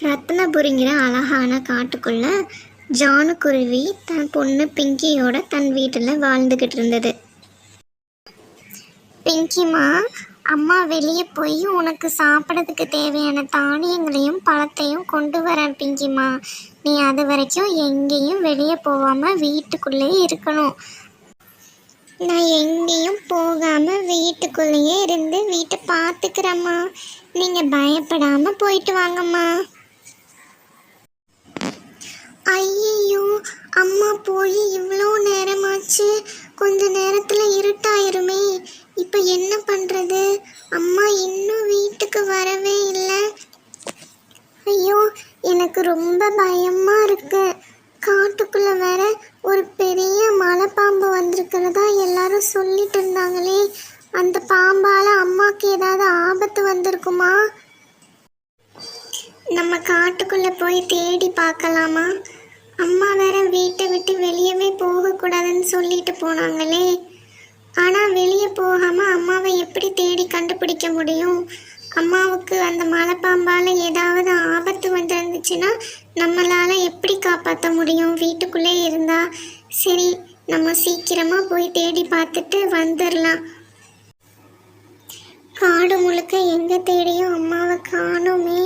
ரத்னபுரிங்கிற அழகான காட்டுக்குள்ள ஜானுக்குருவி தன் பொண்ணு பிங்கியோட தன் வீட்டில் வாழ்ந்துக்கிட்டு இருந்தது. பிங்கிமா, அம்மா வெளியே போய் உனக்கு சாப்பிட்றதுக்கு தேவையான தானியங்களையும் பழத்தையும் கொண்டு வரேன் பிங்கிமா. நீ அது வரைக்கும் எங்கேயும் வெளியே போகாமல் வீட்டுக்குள்ளே இருக்கணும். நான் எங்கேயும் போகாமல் வீட்டுக்குள்ளேயே இருந்து வீட்டை பார்த்துக்கிறேம்மா. நீங்கள் பயப்படாமல் போயிட்டு வாங்கம்மா. ஐயோ, அம்மா போய் இவ்வளோ நேரமாச்சு. கொஞ்ச நேரத்தில் இருட்டாயிருமே. இப்போ என்ன பண்ணுறது? அம்மா இன்னும் வீட்டுக்கு வரவே இல்லை. ஐயோ, எனக்கு ரொம்ப பயமாக இருக்கு. காட்டுக்குள்ளே வேற ஒரு பெரிய மலைப்பாம்பு வந்திருக்கிறதா எல்லாரும் சொல்லிட்டு இருந்தாங்களே. அந்த பாம்பால் அம்மாவுக்கு ஏதாவது ஆபத்து வந்திருக்குமா? நம்ம காட்டுக்குள்ளே போய் தேடி பார்க்கலாமா? அம்மா வேற வீட்டை விட்டு வெளியவே போகக்கூடாதுன்னு சொல்லிட்டு போனாங்களே. ஆனால் வெளியே போகாமல் அம்மாவை எப்படி தேடி கண்டுபிடிக்க முடியும்? அம்மாவுக்கு அந்த மலைப்பாம்பால் ஏதாவது ஆபத்து வந்துருந்துச்சுன்னா நம்மளால் எப்படி காப்பாற்ற முடியும் வீட்டுக்குள்ளே இருந்தால்? சரி, நம்ம சீக்கிரமாக போய் தேடி பார்த்துட்டு வந்துடலாம். காடு முழுக்க எங்கே தேடியும் அம்மாவை காணுமே.